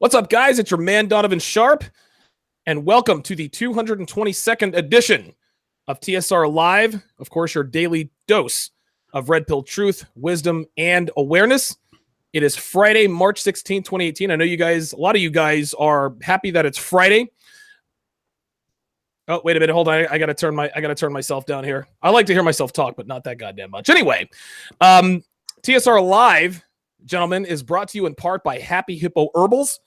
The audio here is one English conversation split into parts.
What's up, guys? It's your man, Donovan Sharp, and welcome to the 222nd edition of TSR Live. Of course, your daily dose of red pill truth, wisdom, and awareness. It is Friday, March 16, 2018. I know you guys, a lot of you guys are happy that it's Friday. Oh, wait a minute. Hold on. I gotta turn myself down here. I like to hear myself talk, but not that goddamn much. Anyway, TSR Live, gentlemen, is brought to you in part by Happy Hippo Herbals.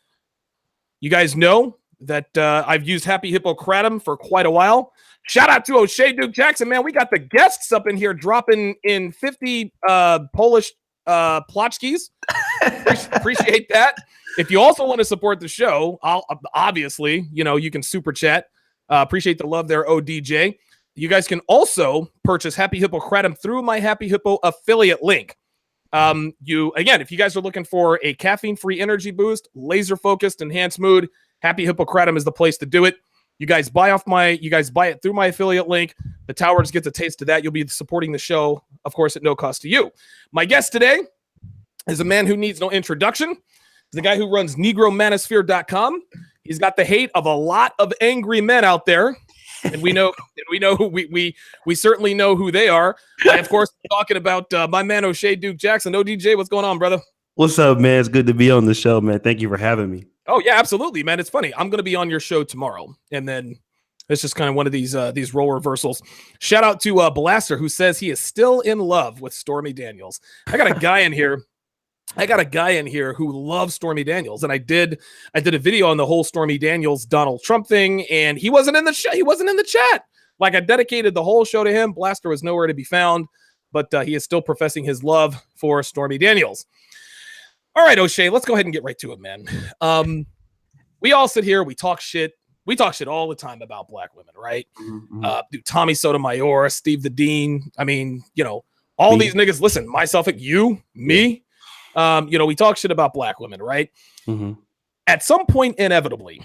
You guys know that I've used Happy Hippo Kratom for quite a while. Shout out to Oshay Duke Jackson, man. We got the guests up in here dropping in 50 Polish plotchkis. Appreciate that. If you also want to support the show, obviously, you can super chat. Appreciate the love there, ODJ. You guys can also purchase Happy Hippo Kratom through my Happy Hippo affiliate link. If you guys are looking for a caffeine-free energy boost, laser-focused, enhanced mood, Happy Hippo Kratom is the place to do it. You guys buy it through my affiliate link. The Towers gets a taste of that. You'll be supporting the show, of course, at no cost to you. My guest today is a man who needs no introduction. He's the guy who runs NegroManosphere.com. He's got the hate of a lot of angry men out there. And we know who we certainly know who they are. I, of course, am talking about my man Oshay Duke Jackson. ODJ, what's going on, brother? What's up, man? It's good to be on the show, man. Thank you for having me. Oh yeah, absolutely, man. It's funny. I'm going to be on your show tomorrow, and then it's just kind of one of these role reversals. Shout out to Blaster, who says he is still in love with Stormy Daniels. I got a guy in here who loves Stormy Daniels, and I did a video on the whole Stormy Daniels Donald Trump thing, and he wasn't in the show. He wasn't in the chat. Like, I dedicated the whole show to him. Blaster was nowhere to be found, but he is still professing his love for Stormy Daniels. All right, Oshay, let's go ahead and get right to it, man. We all sit here, we talk shit. We talk shit all the time about black women, right? Mm-hmm. Tommy Sotomayor, Steve the Dean. I mean, all these niggas. Listen, myself, you, me. We talk shit about black women, right? Mm-hmm. At some point, inevitably,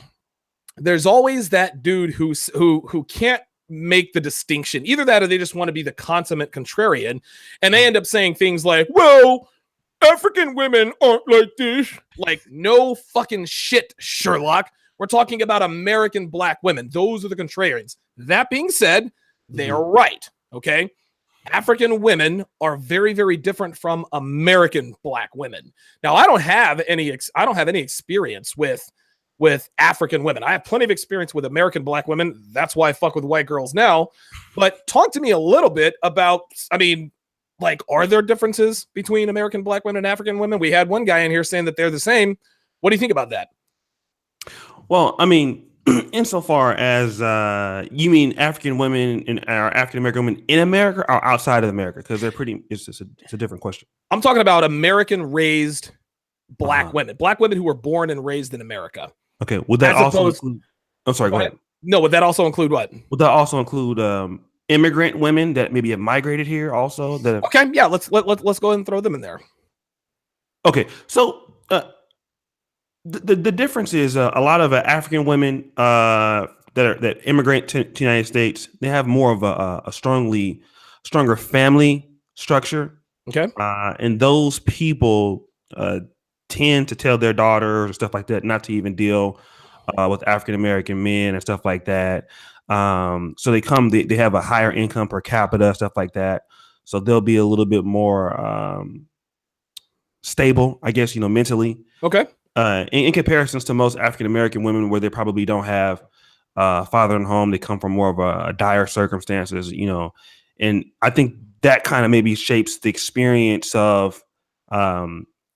there's always that dude who can't make the distinction. Either that or they just want to be the consummate contrarian, and they end up saying things like, well, African women aren't like this. Like, no fucking shit, Sherlock. We're talking about American black women. Those are the contrarians. That being said, they are right, okay? African women are very, very different from American black women. Now, I don't have any experience with African women. I have plenty of experience with American black women. That's why I fuck with white girls now. But talk to me a little bit about, are there differences between American black women and African women? We had one guy in here saying that they're the same. What do you think about that? Well, insofar as you mean African women and African American women in America or outside of America, because it's a different question. I'm talking about American raised black women who were born and raised in America. Okay, would that also include? I'm sorry, go ahead. No, would that also include what? Would that also include immigrant women that maybe have migrated here also? Okay, yeah, let's go ahead and throw them in there. Okay, so. The difference is a lot of African women that immigrate to the United States, they have more of a stronger family structure. Okay. And those people tend to tell their daughters or stuff like that not to even deal with African American men and stuff like that. So they have a higher income per capita, stuff like that. So they'll be a little bit more stable, I guess, mentally. Okay. In comparisons to most African American women, where they probably don't have father in home, they come from more of a dire circumstances, and I think that kind of maybe shapes the experience of, how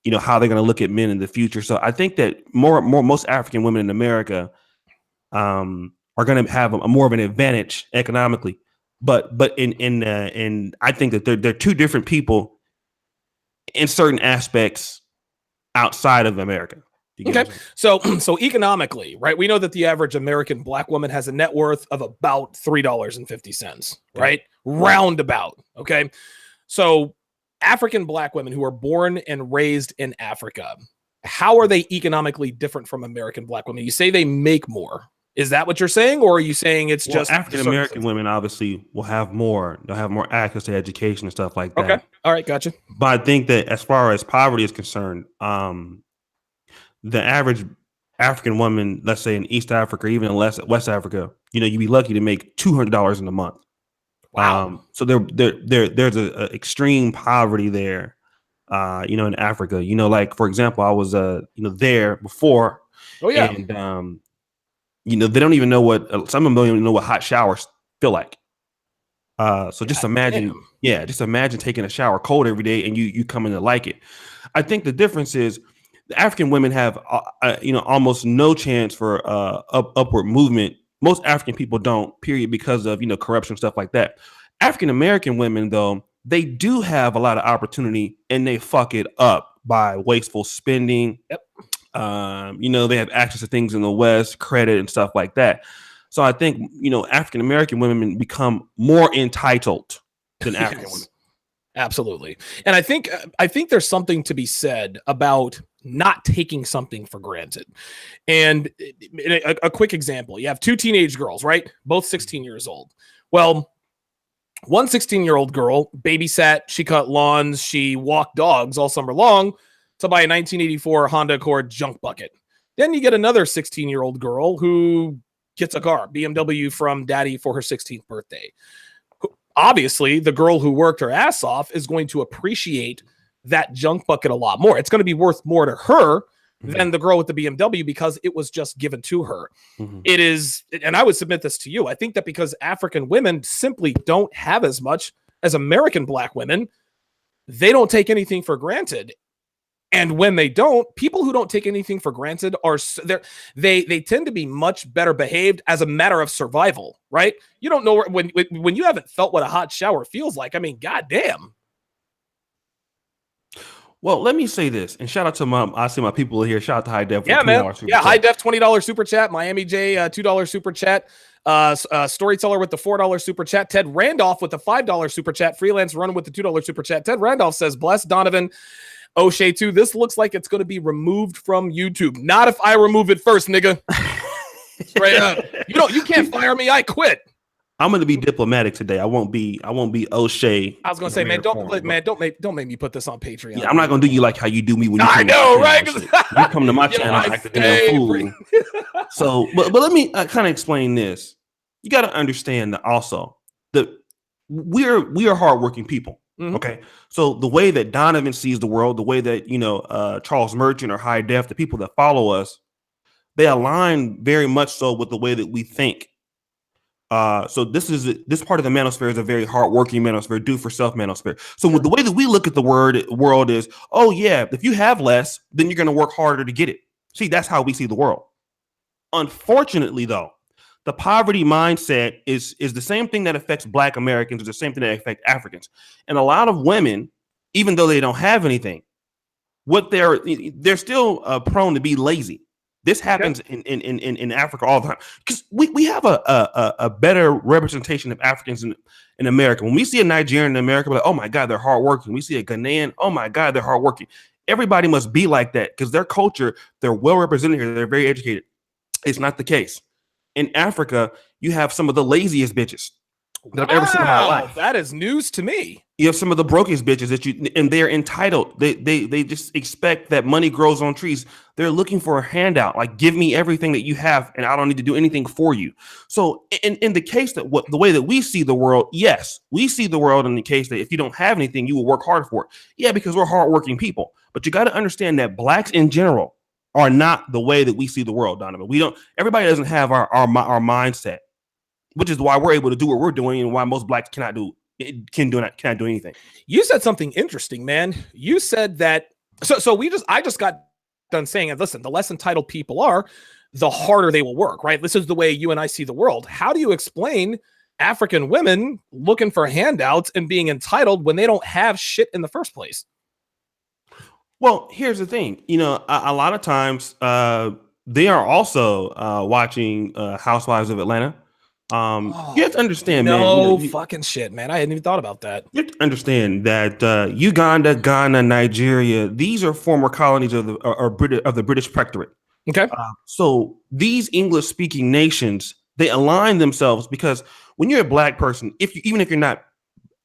they're going to look at men in the future. So I think that most African women in America are going to have more of an advantage economically, but in I think that they're two different people in certain aspects outside of America. Okay, so economically, right? We know that the average American black woman has a net worth of about $3.50, right? Roundabout. Okay, so African black women who are born and raised in Africa, how are they economically different from American black women? You say they make more. Is that what you're saying, or are you saying it's just African American women obviously will have more? They'll have more access to education and stuff like that. Okay, all right, gotcha. But I think that as far as poverty is concerned, the average African woman, let's say in East Africa, or even in West Africa, you'd be lucky to make $200 in a month. Wow. So there's a extreme poverty there, in Africa. Like for example, I was there before, Oh yeah. and they don't even know what some of them don't even know what hot showers feel like. So just imagine, just imagine taking a shower cold every day and you coming to like it. I think the difference is the African women have, almost no chance for upward movement. Most African people don't, period, because of, corruption, stuff like that. African American women, though, they do have a lot of opportunity and they fuck it up by wasteful spending. Yep. They have access to things in the West, credit and stuff like that. So I think, African American women become more entitled than African women. Absolutely. And I think there's something to be said about not taking something for granted. And a quick example, you have two teenage girls, right? Both 16 years old. Well, one 16-year-old girl babysat, she cut lawns, she walked dogs all summer long to buy a 1984 Honda Accord junk bucket. Then you get another 16-year-old girl who gets a car, BMW from daddy for her 16th birthday. Obviously, the girl who worked her ass off is going to appreciate that junk bucket a lot more. It's going to be worth more to her than the girl with the BMW because it was just given to her. It is, and I would submit this to you, I think that because African women simply don't have as much as American Black women, they don't take anything for granted. And when they don't, people who don't take anything for granted they tend to be much better behaved as a matter of survival, right? You don't know when you haven't felt what a hot shower feels like. I mean, goddamn. Well, let me say this, and shout out to I see my people here. Shout out to High Def. Yeah, man. Yeah, High Def $20 super chat. Miami J $2 super chat. Storyteller with the $4 super chat. Ted Randolph with the $5 super chat. Freelance Runner with the $2 super chat. Ted Randolph says, "Bless Donovan. Oshay too. This looks like it's going to be removed from YouTube. Not if I remove it first, nigga. Straight up. You can't fire me. I quit. I'm going to be diplomatic today. I won't be Oshay. I was going to say, don't make me put this on Patreon. Yeah, I'm not going to do you like how you do me when you I know, right? You come to my channel and act a damn fool. So, but let me kind of explain this. You got to understand that also that we are hardworking people. Okay, so the way that Donovan sees the world, the way that Charles Merchant or High Def, the people that follow us, they align very much so with the way that we think. So this part of the manosphere is a very hardworking manosphere, do for self manosphere. So with the way that we look at the world is, oh yeah, if you have less, then you're going to work harder to get it. See, that's how we see the world. Unfortunately, though, the poverty mindset is the same thing that affects Black Americans, is the same thing that affects Africans. And a lot of women, even though they don't have anything, they're still prone to be lazy. This happens in Africa all the time because we have a better representation of Africans in America. When we see a Nigerian in America, we're like, oh my God, they're hardworking. We see a Ghanaian, oh my God, they're hardworking. Everybody must be like that because their culture, they're well represented here. They're very educated. It's not the case. In Africa, you have some of the laziest bitches that I've ever seen in my life. That is news to me. You have some of the brokest bitches and they're entitled. They just expect that money grows on trees. They're looking for a handout. Like, give me everything that you have, and I don't need to do anything for you. So, in the case that the way that we see the world, yes, we see the world in the case that if you don't have anything, you will work hard for it. Yeah, because we're hardworking people. But you got to understand that Blacks in general are not the way that we see the world, Donovan. Everybody doesn't have our mindset, which is why we're able to do what we're doing and why most Blacks cannot do anything. You said something interesting, man. You said that I just got done saying, listen, the less entitled people are, the harder they will work, right? This is the way you and I see the world. How do you explain African women looking for handouts and being entitled when they don't have shit in the first place? Well, here's the thing. A lot of times they are also watching Housewives of Atlanta. You have to understand, man. Fucking shit, man. I hadn't even thought about that. You have to understand that Uganda, Ghana, Nigeria, these are former colonies of the British Protectorate. Okay. So these English-speaking nations, they align themselves because when you're a Black person, even if you're not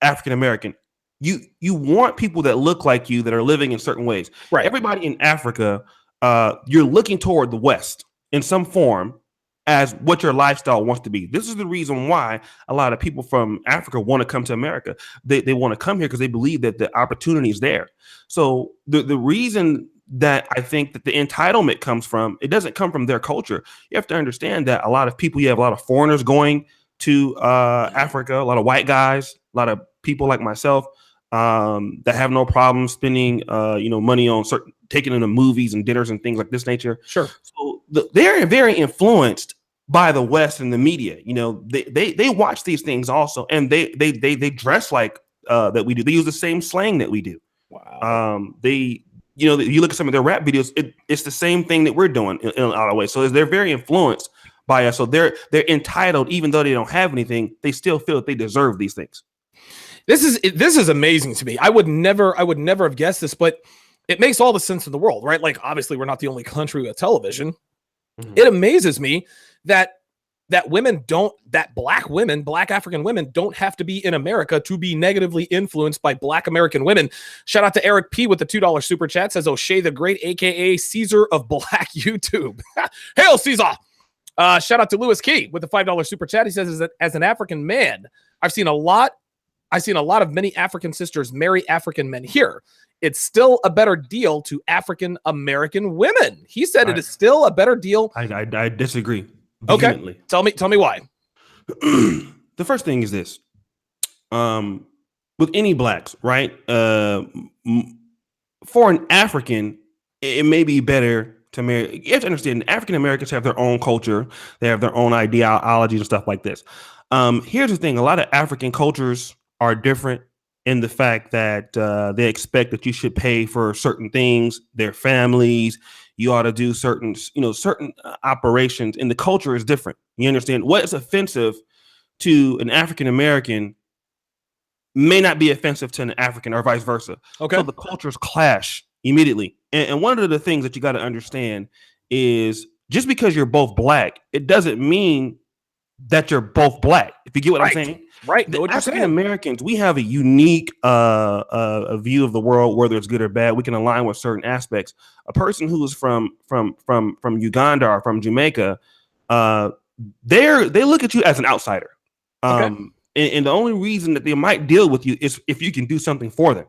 African American, you want people that look like you that are living in certain ways. Right. Everybody in Africa you're looking toward the West in some form as what your lifestyle wants to be. This is the reason why a lot of people from Africa want to come to America. They want to come here because they believe that the opportunity is there. So the reason that I think that the entitlement comes from, it doesn't come from their culture. You have to understand that a lot of people, you have a lot of foreigners going to Africa, a lot of white guys, a lot of people like myself that have no problem spending money on certain, taking them to movies and dinners and things like this nature. Sure. So they're very influenced by the West and the media. They watch these things also, and they dress like that we do. They use the same slang that we do. Wow. You look at some of their rap videos, it's the same thing that we're doing in a lot of ways. So they're very influenced by us. So they're entitled, even though they don't have anything, they still feel that they deserve these things. This is amazing to me. I would never have guessed this, but it makes all the sense in the world, right? Like, obviously, we're not the only country with television. Mm-hmm. It amazes me that black African women don't have to be in America to be negatively influenced by black American women. Shout out to Eric P with the $2 super chat, says Oshay the Great, aka Caesar of Black YouTube. Hail Caesar! Shout out to Lewis Key with the $5 super chat. He says, as an African man, I've seen a lot of many African sisters marry African men here. It's still a better deal to African American women. He said it is still a better deal. I disagree. Okay, tell me why. The first thing is this: with any blacks, right? For an African, it may be better to marry. You have to understand, African Americans have their own culture, they have their own ideology and stuff like this. Here's the thing: a lot of African cultures are different in the fact that they expect that you should pay for certain things, their families. You ought to do certain operations, and the culture is different. You understand what is offensive to an African American may not be offensive to an African, or vice versa. Okay. So the cultures clash immediately. And one of the things that you got to understand is just because you're both black, it doesn't mean that you're both black. If you get what I'm saying. Right. The African Americans, we have a unique a view of the world, whether it's good or bad. We can align with certain aspects. A person who is from Uganda or from Jamaica, they look at you as an outsider. And the only reason that they might deal with you is if you can do something for them.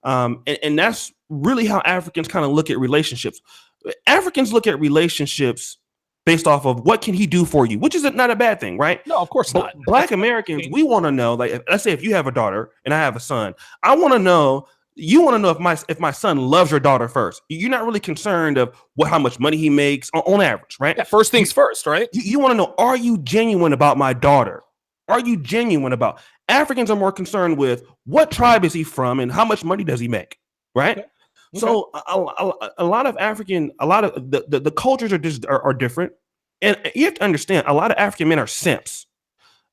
And that's really how Africans kind of look at relationships. Africans look at relationships based off of what can he do for you, which is not a bad thing, right? No, of course not. Black Americans, we want to know, like, let's say if you have a daughter and I have a son, I want to know, you want to know if my son loves your daughter first. You're not really concerned of how much money he makes on average, right? Yeah, first things first, right? You want to know, are you genuine about my daughter? Are you genuine about? Africans are more concerned with what tribe is he from and how much money does he make, right? Okay. So a lot of the cultures are different, and you have to understand, a lot of African men are simps.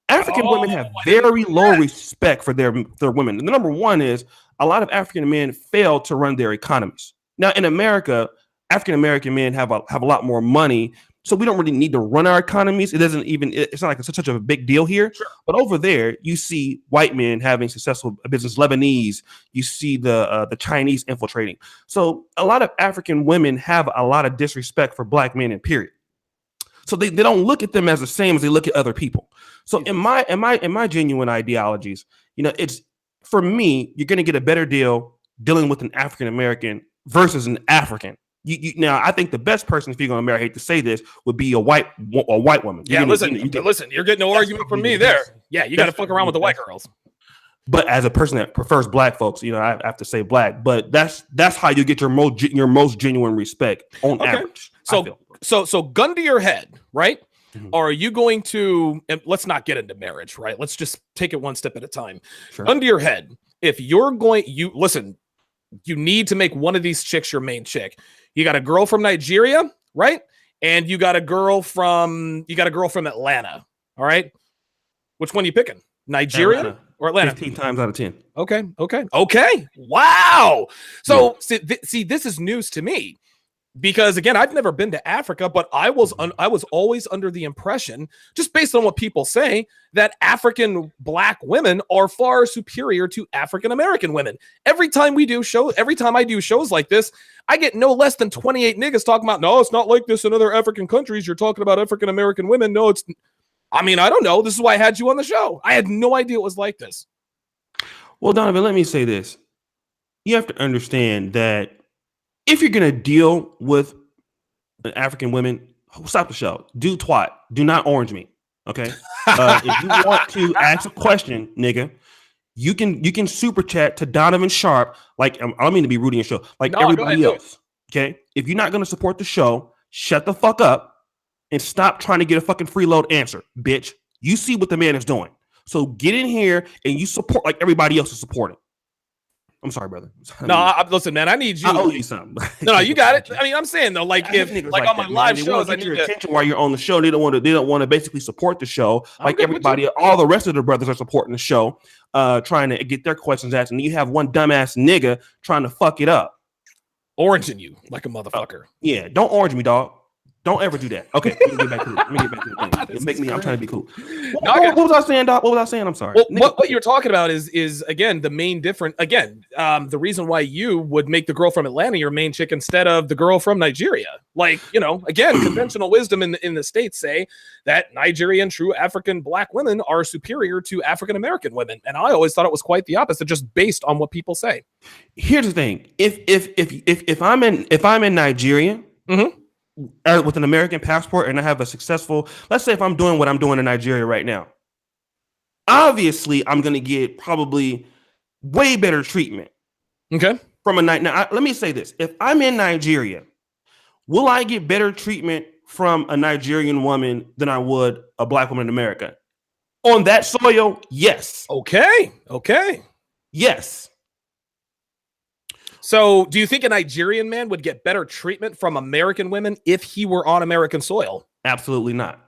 African women have very low respect for their women. And the number one is a lot of African men fail to run their economies. Now in America, African American men have a lot more money, so we don't really need to run our economies. It's not like it's such a big deal here. Sure. But over there, you see white men having successful business, Lebanese, you see the Chinese infiltrating. So a lot of African women have a lot of disrespect for black men, and period. So they don't look at them as the same as they look at other people. So in my genuine ideologies, it's, for me, you're going to get a better deal dealing with an African American versus an African. Now, I think the best person, if you're going to marry, I hate to say this, would be a white woman. Yeah, listen, you're getting no argument from me there. Yeah, you got to fuck around with the white girls. But as a person that prefers black folks, I have to say black. But that's how you get your most genuine respect on average. So gun to your head, right? Mm-hmm. Or are you going to? And let's not get into marriage, right? Let's just take it one step at a time. Sure. Gun to your head. If you're going, you need to make one of these chicks your main chick. You got a girl from Nigeria, right? And you got a girl from Atlanta. All right. Which one are you picking? Nigeria or Atlanta? 15 times out of 10. Okay. Wow. So see, this is news to me. Because again, I've never been to Africa, but I was always under the impression, just based on what people say, that African black women are far superior to African American women. Every time I do shows like this, I get no less than 28 niggas talking about, no, it's not like this in other African countries. You're talking about African American women. No, it's. I mean, I don't know. This is why I had you on the show. I had no idea it was like this. Well, Donovan, let me say this. You have to understand that if you're going to deal with African women, stop the show. Do twat. Do not orange me. Okay. If you want to ask a question, nigga, you can super chat to Donovan Sharp. Like, I don't mean to be rude in your show, like everybody else. Okay. If you're not going to support the show, shut the fuck up and stop trying to get a fucking freeload answer, bitch. You see what the man is doing. So get in here and you support like everybody else is supporting. I'm sorry, brother. Listen, man. I need you. I owe you something. No, you got it. I mean, I'm saying though, like if like on my live shows, I need your attention while you're on the show. They don't want to basically support the show. Like everybody, all the rest of the brothers are supporting the show, trying to get their questions asked, and you have one dumbass nigga trying to fuck it up, oranging you like a motherfucker. Yeah, don't orange me, dog. Don't ever do that. Okay, let me get back to the thing. I'm trying to be cool. What was I saying, Doc? What was I saying? I'm sorry. Well, what you're talking about is again the main difference. Again, the reason why you would make the girl from Atlanta your main chick instead of the girl from Nigeria. Like, again, conventional wisdom in the States say that Nigerian true African black women are superior to African American women, and I always thought it was quite the opposite, just based on what people say. Here's the thing: if I'm in Nigeria. Mm-hmm. With an American passport and I have a successful, let's say if I'm doing what I'm doing in Nigeria right now, obviously I'm going to get probably way better treatment. Okay. From a night. Now, let me say this. If I'm in Nigeria, will I get better treatment from a Nigerian woman than I would a black woman in America? On that soil, yes. Okay. Yes. So do you think a Nigerian man would get better treatment from American women if he were on American soil? Absolutely not.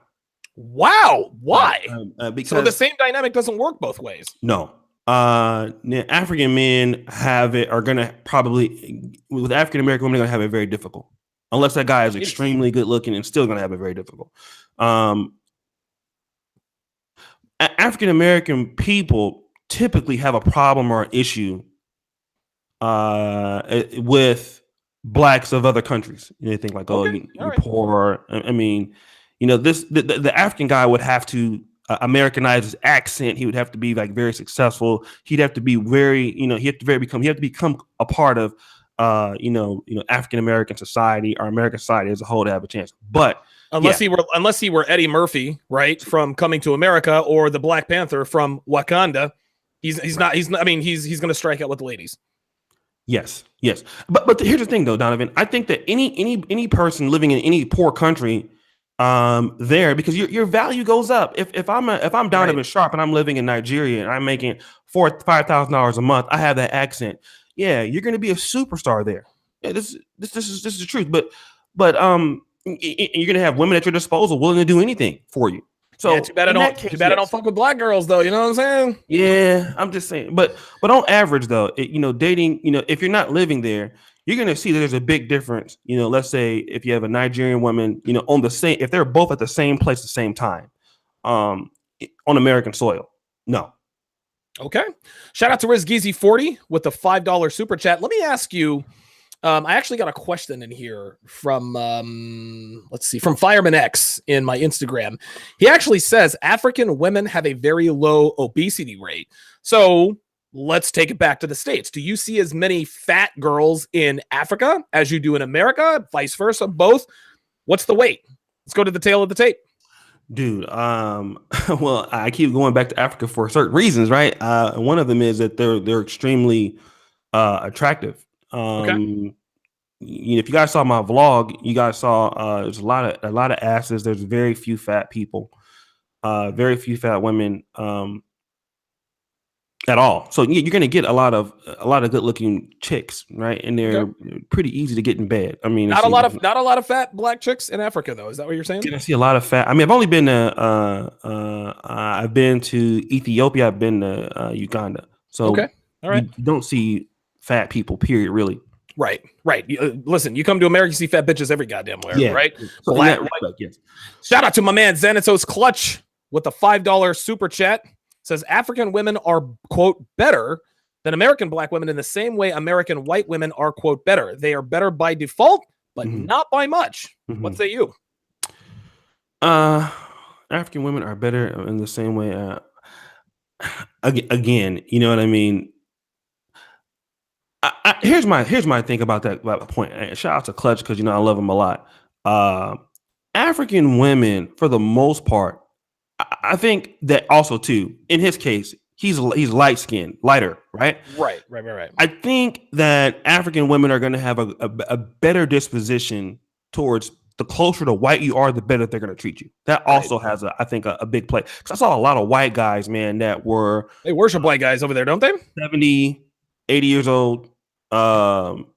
Wow. Why? Because so the same dynamic doesn't work both ways. No. African men are going to probably, with African American women, they're going to have it very difficult. Unless that guy is extremely good looking and still going to have it very difficult. African American people typically have a problem or an issue with blacks of other countries. You think like, you're poor. I mean, the African guy would have to Americanize his accent. He would have to be like very successful. He'd have to be very, he have to become a part of, African American society or American society as a whole to have a chance. But unless he were Eddie Murphy, right, from Coming to America, or the Black Panther from Wakanda, he's not. I mean, he's going to strike out with the ladies. Yes. But here's the thing, though, Donovan. I think that any person living in any poor country, there, because your value goes up. If I'm Donovan Sharp and I'm living in Nigeria and I'm making $5,000 a month, I have that accent. Yeah, you're going to be a superstar there. Yeah, this is the truth. But you're going to have women at your disposal willing to do anything for you. So yeah, too bad I don't fuck with black girls, though. You know what I'm saying? Yeah, I'm just saying. But on average, though, dating, if you're not living there, you're going to see that there's a big difference. Let's say if you have a Nigerian woman, if they're both at the same place at the same time, on American soil. No. Okay. Shout out to RizGeezy40 with the $5 super chat. Let me ask you. I actually got a question in here from from Fireman X in my Instagram. He actually says African women have a very low obesity rate. So let's take it back to the States. Do you see as many fat girls in Africa as you do in America? Vice versa, both? What's the weight? Let's go to the tail of the tape. Dude, well, I keep going back to Africa for certain reasons, right? One of them is that they're extremely attractive. Okay. If you guys saw my vlog, you guys saw there's a lot of asses. There's very few fat people, very few fat women at all. So you're gonna get a lot of good looking chicks, right? And they're pretty easy to get in bed. I mean, not a lot of fat black chicks in Africa, though. Is that what you're saying? I see a lot of fat. I mean, I've only been to I've been to Ethiopia. I've been to Uganda. So okay, all right. You don't see fat people. Period. Really. Right. Listen, you come to America, you see fat bitches every goddamn where, right? So Black, yes. Shout out to my man Xanatos Clutch with a $5 super chat. Says African women are, quote, better than American black women in the same way American white women are, quote, better. They are better by default, but not by much. What say you? African women are better in the same way. Again, you know what I mean? Here's my thing about that point. Shout out to Clutch because I love him a lot. African women, for the most part, I think that also too. In his case, he's light skinned, lighter, right? Right. I think that African women are going to have a better disposition towards the closer to white you are, the better they're going to treat you. That also has I think a big play. Because I saw a lot of white guys, man, that were they worship white guys over there, don't they? 70, 80 years old. Getting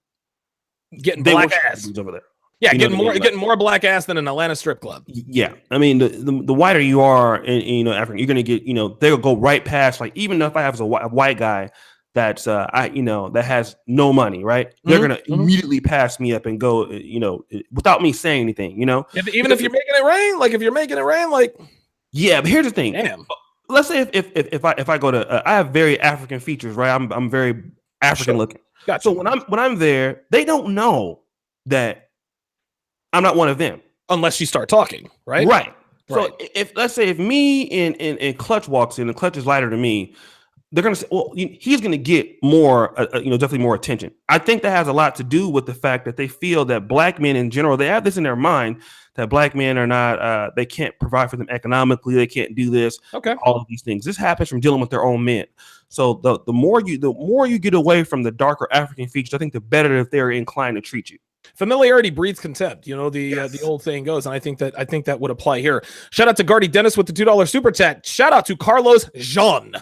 black ass over there. Yeah, getting more black ass than an Atlanta strip club. Yeah, I mean the whiter you are, in African, you're gonna get they'll go right past. Like even if I have a white guy that's that has no money, right? They're gonna immediately pass me up and go without me saying anything. Even if you're making it rain, like yeah. But here's the thing. Damn. Let's say if I go to I have very African features, right? I'm very African looking. Gotcha. So when I'm there, they don't know that I'm not one of them unless you start talking, right? Right. So if let's say if me and Clutch walks in and Clutch is lighter than me, they're gonna say, well, he's gonna get more, definitely more attention. I think that has a lot to do with the fact that they feel that black men in general, they have this in their mind that black men are not, they can't provide for them economically, they can't do this. Okay. All of these things. This happens from dealing with their own men. So the more you get away from the darker African features, I think the better if they're inclined to treat you. Familiarity breeds contempt. The old saying goes, and I think that would apply here. Shout out to Gardy Dennis with the $2 super chat. Shout out to Carlos Jean.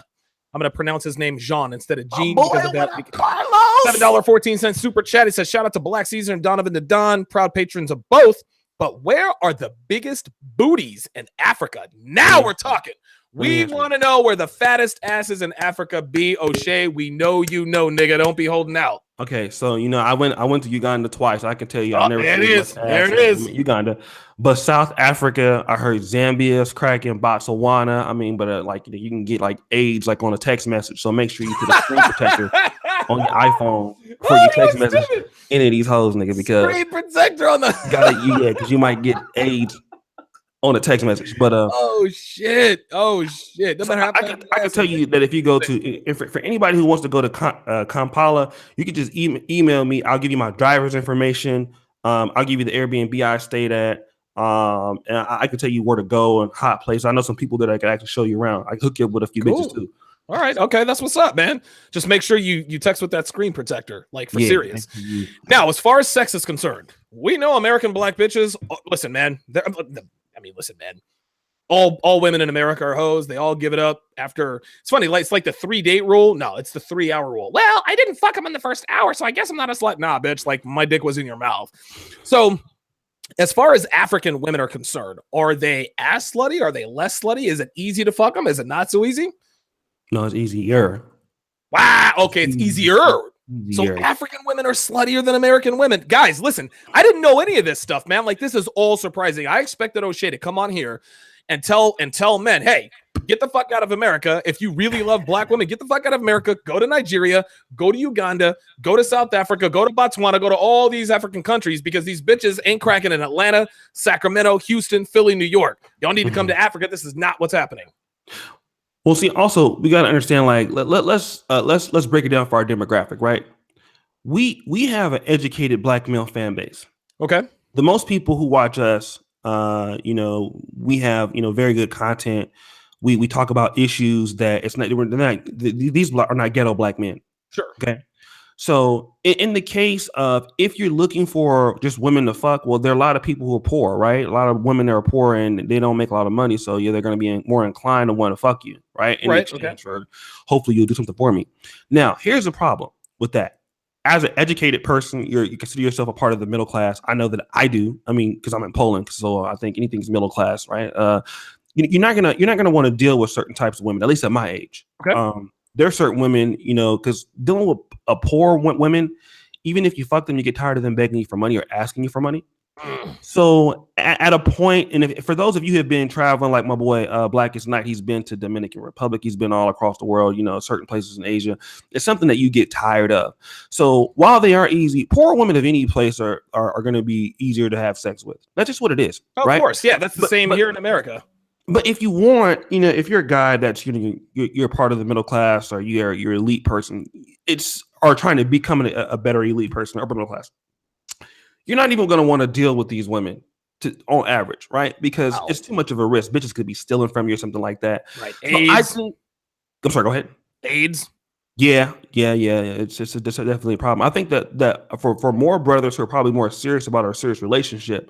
I'm going to pronounce his name Jean instead of Gene because of that. Carlos! $7.14 super chat. He says, shout out to Black Caesar and Donovan the Don, proud patrons of both. But where are the biggest booties in Africa? Now we're talking. We want to know where the fattest asses in Africa be. O'Shea, we know nigga. Don't be holding out. Okay, so I went to Uganda twice. I can tell you, I've never seen there it is. Uganda, but South Africa, I heard Zambia's cracking, Botswana. I mean, but you can get like AIDS like on a text message. So make sure you put a screen protector on your iPhone for your text message. Any of these hoes, nigga, because screen protector on the because you might get AIDS on a text message. But oh shit. No matter how I can tell you that if you go to for anybody who wants to go to Kampala, you can just email me. I'll give you my driver's information. I'll give you the Airbnb I stayed at. And I can tell you where to go and hot place. I know some people that I can actually show you around. I can hook you up with a few bitches too. All right. Okay. That's what's up, man. Just make sure you text with that screen protector, like for serious. Now, as far as sex is concerned, we know American black bitches. Listen, man. Listen, man. All women in America are hoes. They all give it up after. It's funny. It's like the 3-date rule. No, it's the 3-hour rule. Well, I didn't fuck him in the first hour, so I guess I'm not a slut. Nah, bitch. Like my dick was in your mouth. So, as far as African women are concerned, are they as slutty? Are they less slutty? Is it easy to fuck them? Is it not so easy? No, it's easier. Wow. Okay, it's easier. So African women are sluttier than American women. Guys, listen, I didn't know any of this stuff, man. Like, this is all surprising. I expected O'Shea to come on here and tell men, hey, get the fuck out of America. If you really love black women, get the fuck out of America. Go to Nigeria, go to Uganda, go to South Africa, go to Botswana, go to all these African countries because these bitches ain't cracking in Atlanta, Sacramento, Houston, Philly, New York. Y'all need to come to Africa. This is not what's happening. Well, see, also we got to understand, like, let's break it down for our demographic, right? We have an educated black male fan base. Okay. The most people who watch us, we have, very good content. We talk about issues that these are not ghetto black men. Sure. Okay. So in the case of if you're looking for just women to fuck, well, there are a lot of people who are poor, right? A lot of women that are poor and they don't make a lot of money. So yeah, they're going to be more inclined to want to fuck you, right? In exchange for hopefully you'll do something for me. Now, here's the problem with that. As an educated person, you consider yourself a part of the middle class. I know that I do. I mean, because I'm in Poland, so I think anything's middle class, right? You're not gonna want to deal with certain types of women, at least at my age. Okay. There are certain women, because dealing with a poor women, even if you fuck them, you get tired of them begging you for money or asking you for money. So at a point, and for those of you who have been traveling, like my boy Blackest Night, he's been to Dominican Republic, he's been all across the world, certain places in Asia. It's something that you get tired of. So while they are easy, poor women of any place are going to be easier to have sex with. That's just what it is. Of course, yeah, that's the same here in America. But if you want, if you're a guy that's you're part of the middle class, or you're elite person, or trying to become a better elite person, upper middle class, you're not even going to want to deal with these women on average, right? Because it's too much of a risk. Bitches could be stealing from you or something like that. Right. AIDS. I'm sorry. Go ahead. AIDS. Yeah. It's definitely a problem. I think that for more brothers who are probably more serious about our serious relationship,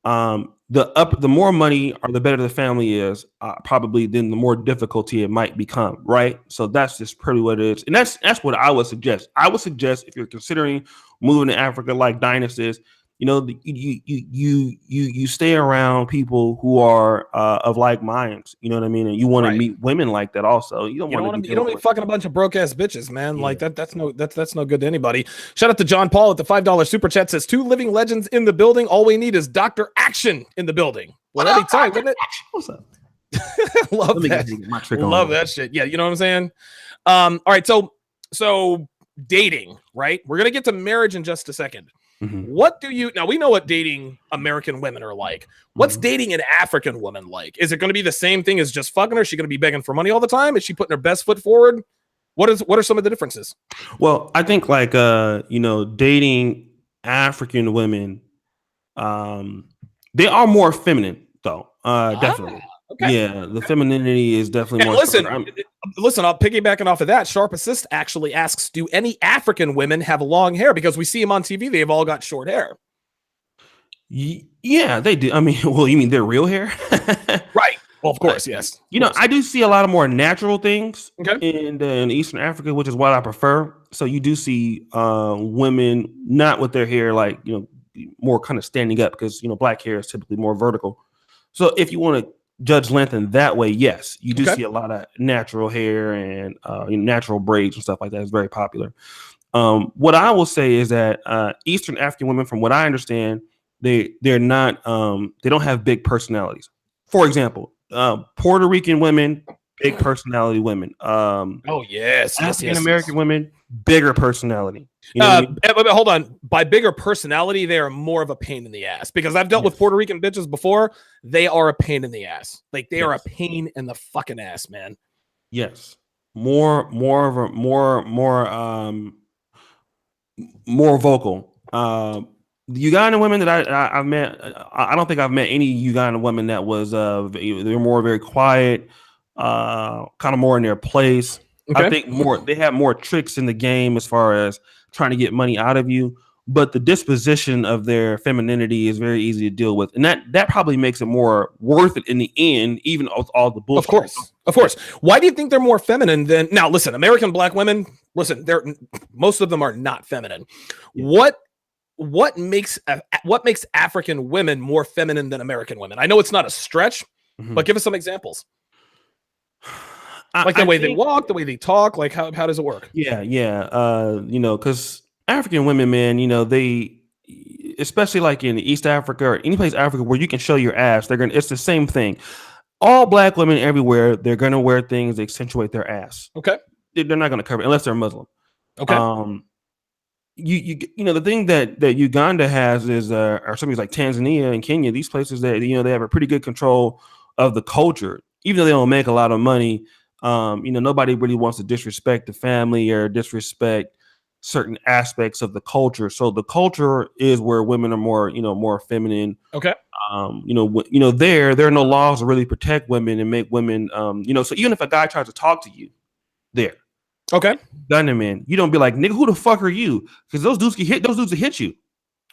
the more money or the better the family is, probably then the more difficulty it might become, right? So that's just pretty what it is, and that's what I would suggest. I would suggest, if you're considering moving to Africa like Dynas is, you stay around people who are of like minds. You know what I mean? And you want to meet women like that also. You don't want to be fucking a bunch of broke ass bitches, man. Yeah. Like that's no good to anybody. Shout out to John Paul at the $5 super chat, says 2 living legends in the building. All we need is Dr. Action in the building. Well, that'd be tight, wouldn't it? What's up? Love that shit. Yeah, you know what I'm saying? All right, so dating, right? We're gonna get to marriage in just a second. What do you now? We know what dating American women are like. What's dating an African woman like? Is it going to be the same thing as just fucking her? Is she going to be begging for money all the time? Is she putting her best foot forward? What are some of the differences? Well, I think dating African women, they are more feminine though. Definitely. Okay. Yeah, the femininity is definitely more. Listen, I'll piggybacking off of that. Sharp Assist actually asks, do any African women have long hair? Because we see them on TV, they've all got short hair. Yeah, they do. I mean, well, you mean their real hair? Right. Well, of course, yes. I do see a lot of more natural things in Eastern Africa, which is what I prefer. So you do see women not with their hair more kind of standing up, because black hair is typically more vertical. So if you want to judge length in that way, yes, you do see a lot of natural hair and natural braids and stuff like that. It's very popular. What I will say is that Eastern African women, from what I understand, they're not they don't have big personalities. For example, Puerto Rican women, big personality women. African American women, bigger personality. But hold on. By bigger personality, they are more of a pain in the ass, because I've dealt with Puerto Rican bitches before. They are a pain in the ass. Like they are a pain in the fucking ass, man. Yes. More vocal. The Ugandan women that I've met, I don't think I've met any Ugandan women that was they're more very quiet, kind of more in their place. I think they have more tricks in the game as far as trying to get money out of you, but the disposition of their femininity is very easy to deal with, and that probably makes it more worth it in the end, even with all the bullshit. Of course. Why do you think they're more feminine than now? Listen, American black women. Listen, most of them are not feminine. Yeah. What makes African women more feminine than American women? I know it's not a stretch, but give us some examples. Like the way they walk, the way they talk, like how does it work? Yeah. Because African women, man, they, especially like in East Africa or any place in Africa where you can show your ass, it's the same thing. All black women everywhere, they're gonna wear things that accentuate their ass. Okay. They're not gonna cover it unless they're Muslim. Okay. The thing that Uganda has is or something like Tanzania and Kenya, these places that they have a pretty good control of the culture, even though they don't make a lot of money. Nobody really wants to disrespect the family or disrespect certain aspects of the culture. So the culture is where women are more feminine. Okay. There are no laws to really protect women and make women, so even if a guy tries to talk to you there. Okay. Gunning man, you don't be like, nigga, who the fuck are you? Because those dudes will hit you.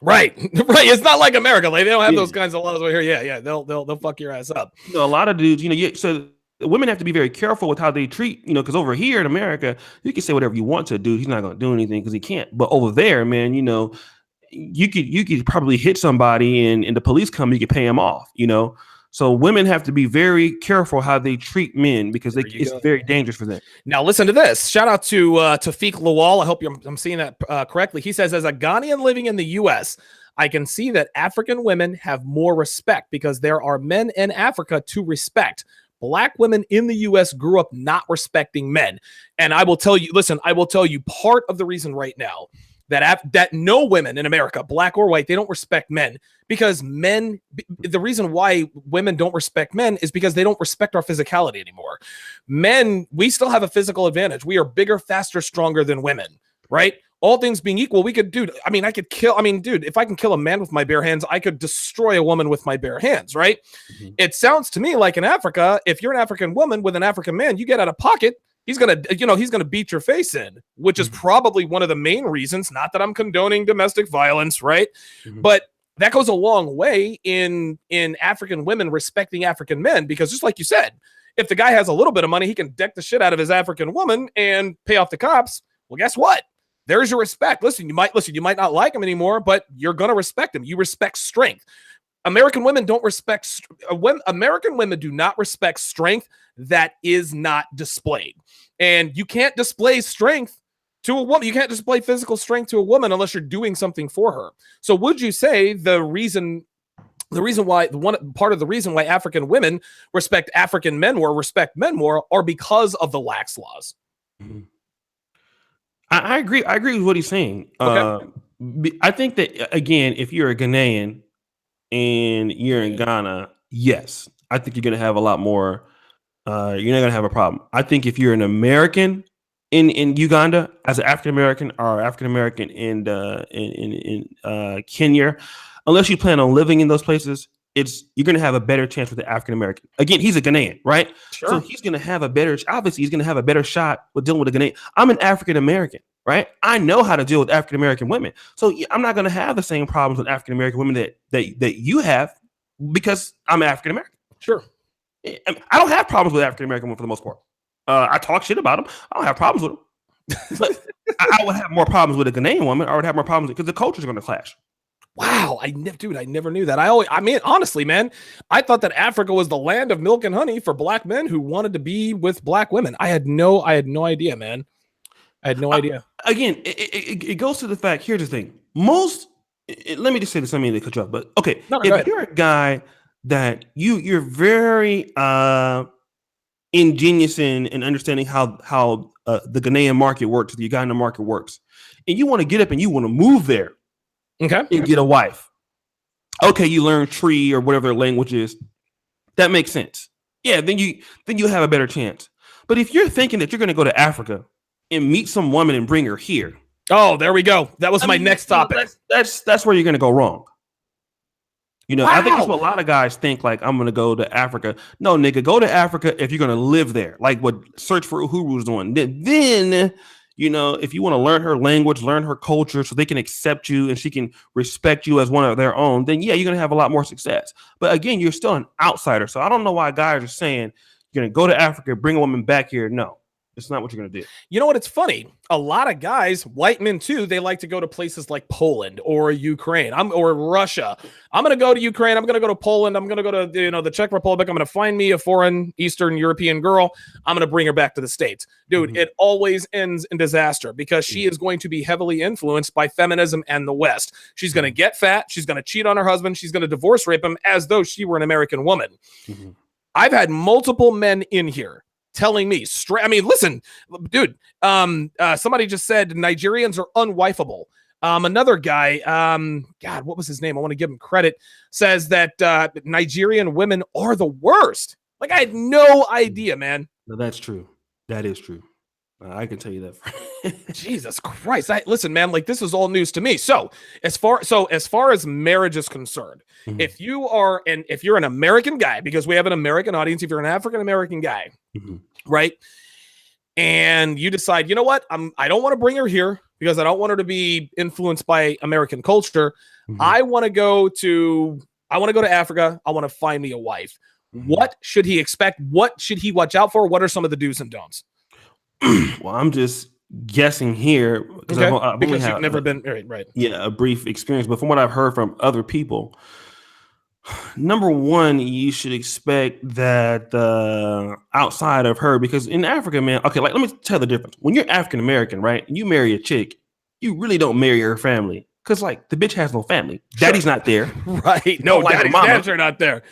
Right. It's not like America. Like they don't have those kinds of laws over here. Yeah. They'll fuck your ass up. A lot of dudes, so women have to be very careful with how they treat, because over here in America, you can say whatever you want to a dude. He's not going to do anything because he can't. But over there, man, you could probably hit somebody and the police come, you could pay him off, So women have to be very careful how they treat men because it's very dangerous for them. Now listen to this. Shout out to Tafik Lawal. I hope I'm seeing that correctly. He says, as a Ghanaian living in the U.S., I can see that African women have more respect because there are men in Africa to respect. Black women in the U.S. grew up not respecting men. And I will tell you, part of the reason right now that no women in America, black or white, they don't respect men because the reason why women don't respect men is because they don't respect our physicality anymore. Men, we still have a physical advantage. We are bigger, faster, stronger than women, right? All things being equal, if I can kill a man with my bare hands, I could destroy a woman with my bare hands, right? Mm-hmm. It sounds to me like in Africa, if you're an African woman with an African man, you get out of pocket, he's gonna beat your face in, which is probably one of the main reasons. Not that I'm condoning domestic violence, right? Mm-hmm. But that goes a long way in African women respecting African men, because just like you said, if the guy has a little bit of money, he can deck the shit out of his African woman and pay off the cops. Well, guess what? There's your respect. You might not like him anymore, but you're gonna respect him. You respect strength. American women don't respect American women do not respect strength that is not displayed. And you can't display strength to a woman. You can't display physical strength to a woman unless you're doing something for her. So would you say the reason why African women respect African men more, respect men more, are because of the lax laws? Mm-hmm. I agree. I agree with what he's saying. Okay. I think that, again, if you're a Ghanaian and you're in Ghana, yes, I think you're going to have a lot more. You're not going to have a problem. I think if you're an American in Uganda, as an African American or African American in Kenya, unless you plan on living in those places, you're going to have a better chance with the African American. Again, he's a Ghanaian, right? Sure. So he's going to have obviously he's going to have a better shot with dealing with a Ghanaian. I'm an African American, right? I know how to deal with African American women. So I'm not going to have the same problems with African American women that you have because I'm African American. Sure. I don't have problems with African American women for the most part. I talk shit about them. I don't have problems with them. But I would have more problems with a Ghanaian woman. I would have more problems because the cultures are going to clash. Wow, I never knew that. Honestly, man, I thought that Africa was the land of milk and honey for black men who wanted to be with black women. I had no idea, man. I had no idea. Again, it goes to the fact. Here's the thing: let me just say this. I mean to cut you off, but okay, if you're a guy that you're very ingenious in understanding how the Ghanaian market works, the Ugandan market works, and you want to get up and you want to move there. Okay. And get a wife. Okay, you learn Tree or whatever their language is. That makes sense. Yeah, then you have a better chance. But if you're thinking that you're going to go to Africa and meet some woman and bring her here. Oh, there we go. That was my next topic. That's where you're going to go wrong. Wow. I think that's what a lot of guys think, like, I'm going to go to Africa. No, nigga, go to Africa if you're going to live there. Like what Search for Uhuru's doing. Then if you want to learn her language, learn her culture so they can accept you and she can respect you as one of their own, then yeah, you're going to have a lot more success. But again, you're still an outsider. So I don't know why guys are saying you're going to go to Africa, bring a woman back here. No, it's not what you're going to do. You know what? It's funny. A lot of guys, white men too, they like to go to places like Poland or Ukraine or Russia. I'm going to go to Ukraine. I'm going to go to Poland. I'm going to go to the Czech Republic. I'm going to find me a foreign Eastern European girl. I'm going to bring her back to the States. Dude, It always ends in disaster because she is going to be heavily influenced by feminism and the West. She's going to get fat. She's going to cheat on her husband. She's going to divorce rape him as though she were an American woman. Mm-hmm. I've had multiple men in here telling me straight. I mean, listen, dude, somebody just said Nigerians are unwifeable. Another guy, God, what was his name? I want to give him credit, says that Nigerian women are the worst. Like, I had no idea, man. No, that's true. That is true. I can tell you that. Jesus Christ. Listen, man, like, this is all news to me. So as far as marriage is concerned, if you're an American guy, because we have an American audience, if you're an African-American guy, right? And you decide, you know what? I don't want to bring her here because I don't want her to be influenced by American culture. I want to go to Africa. I want to find me a wife. What should he expect? What should he watch out for? What are some of the do's and don'ts? Well, I'm just guessing here because you've never been married, right? Yeah, a brief experience. But from what I've heard from other people, Number one, you should expect that outside of her, because in Africa, man, okay, like let me tell the difference. When you're African American, right, and you marry a chick, you really don't marry her family because like the bitch has no family. Daddy's not there, right? No, like daddy's dads are not there.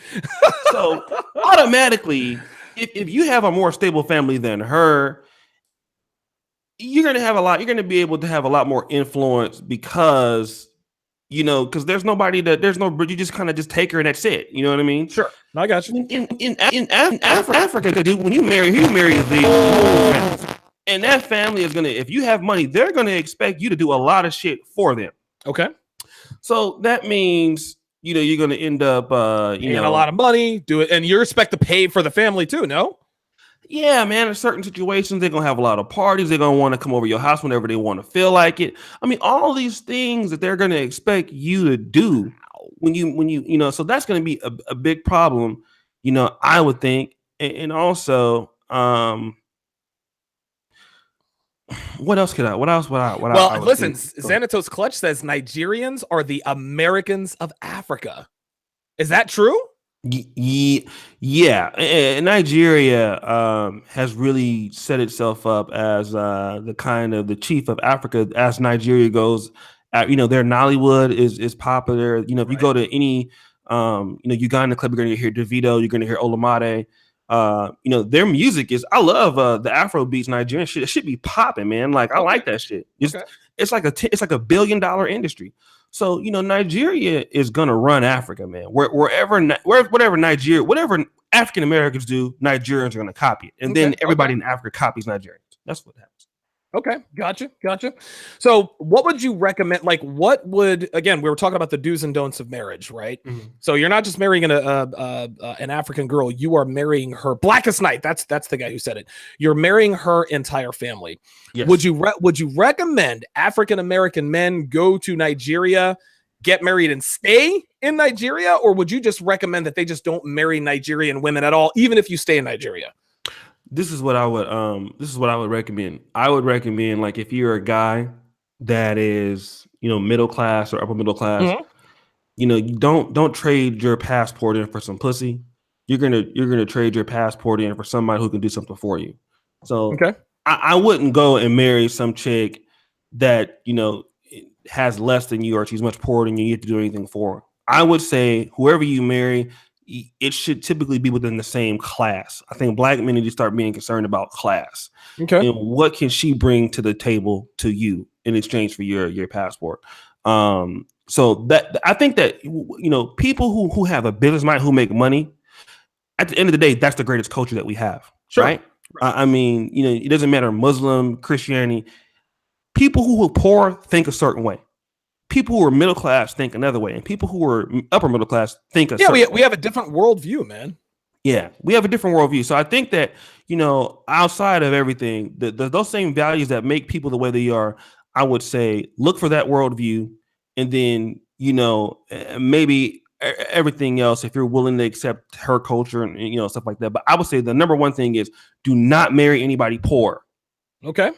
So automatically, if you have a more stable family than her, you're gonna have a lot. You're gonna be able to have a lot more influence because because there's nobody you just kind of just take her and that's it. You know what I mean? Sure. No, I got you. In Africa, dude, when you marry the whole family. And that family is gonna, if you have money, they're gonna expect you to do a lot of shit for them. Okay. So that means you're gonna end up paying a lot of money, do it, and you expect to pay for the family too, no? Yeah, man. In certain situations, they're gonna have a lot of parties. They're gonna want to come over your house whenever they want to feel like it. I mean, all these things that they're gonna expect you to do when you. So that's gonna be a big problem. I would think, and also, what else could I? What else would I? Well, listen, Xanatos Clutch says Nigerians are the Americans of Africa. Is that true? Yeah. Nigeria has really set itself up as the kind of the chief of Africa as Nigeria goes. Their Nollywood is popular. If you go to any Uganda club, you're gonna hear Davido, you're gonna hear Olamide. Their music is, I love the Afro beats Nigerian shit. It should be popping, man. Like I like that shit. It's like a $1 billion industry. So Nigeria is gonna run Africa, man. Whatever Nigeria, whatever African Americans do, Nigerians are gonna copy it, and then everybody in Africa copies Nigerians. That's what happens. Okay, gotcha. So, what would you recommend? Like, again, we were talking about the do's and don'ts of marriage, right? Mm-hmm. So you're not just marrying an African girl; you are marrying her. Blackest Night. That's the guy who said it. You're marrying her entire family. Yes. Would you recommend African American men go to Nigeria, get married, and stay in Nigeria, or would you just recommend that they just don't marry Nigerian women at all, even if you stay in Nigeria? This is what I would recommend. I would recommend, like, if you're a guy that is, middle class or upper middle class, mm-hmm. Don't trade your passport in for some pussy. You're gonna trade your passport in for somebody who can do something for you. So okay. I wouldn't go and marry some chick that has less than you or she's much poorer than you. You have to do anything for her. I would say whoever you marry, it should typically be within the same class. I think black men need to start being concerned about class. Okay. And what can she bring to the table to you in exchange for your passport? So that I think that people who have a business mind, who make money, at the end of the day, that's the greatest culture that we have. Sure. Right? I mean, it doesn't matter Muslim, Christianity. People who are poor think a certain way. People who are middle class think another way, and people who are upper middle class think we have a different worldview, man. Yeah, we have a different worldview. So I think that outside of everything, those same values that make people the way they are, I would say look for that worldview, and then maybe everything else if you're willing to accept her culture and stuff like that. But I would say the number one thing is do not marry anybody poor. Okay.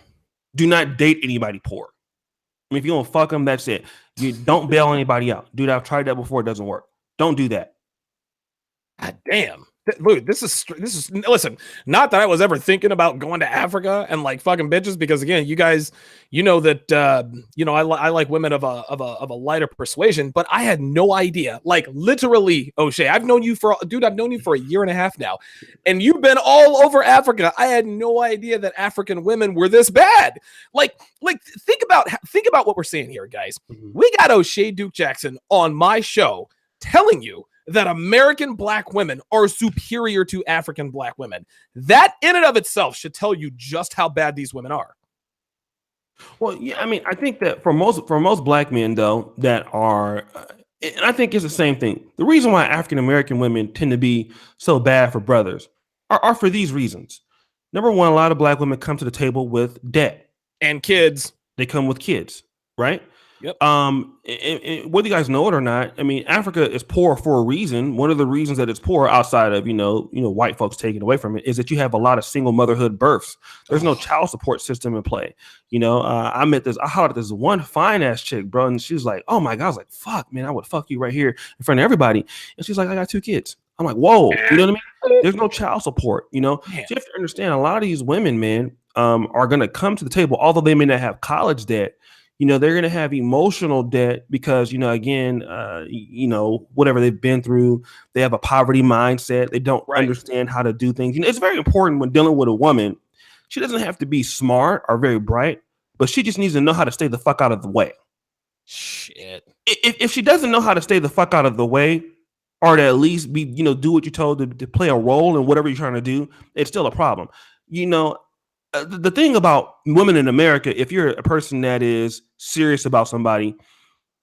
Do not date anybody poor. I mean, if you don't fuck them, that's it. You don't bail anybody out. Dude, I've tried that before. It doesn't work. Don't do that. God damn. Dude, this is listen, not that I was ever thinking about going to Africa and like fucking bitches, because again, you guys, that I like women of a lighter persuasion, but I had no idea. Like literally, Oshay, I've known you for a year and a half now, and you've been all over Africa. I had no idea that African women were this bad. Like think about what we're saying here, guys. Mm-hmm. We got Oshay Duke Jackson on my show telling you that American black women are superior to African black women. That in and of itself should tell you just how bad these women are. Well, yeah, I mean, I think that for most black men, though, that are, and I think it's the same thing. The reason why African American women tend to be so bad for brothers are for these reasons. Number one, a lot of black women come to the table with debt and kids. They come with kids, right? Yep. And whether you guys know it or not, I mean, Africa is poor for a reason. One of the reasons that it's poor, outside of white folks taking away from it, is that you have a lot of single motherhood births. There's no child support system in play. I hollered at this one fine ass chick, bro, and she was like, "Oh my god!" I was like, "Fuck, man, I would fuck you right here in front of everybody." And she's like, "I got 2 kids." I'm like, "Whoa," you know what I mean? There's no child support. So you have to understand, a lot of these women, man, are gonna come to the table, although they may not have college debt. They're going to have emotional debt because, again, whatever they've been through, they have a poverty mindset. They don't understand how to do things. It's very important when dealing with a woman. She doesn't have to be smart or very bright, but she just needs to know how to stay the fuck out of the way. Shit. If she doesn't know how to stay the fuck out of the way, or to at least be, do what you're told to play a role in whatever you're trying to do, it's still a problem. The thing about women in America, if you're a person that is serious about somebody,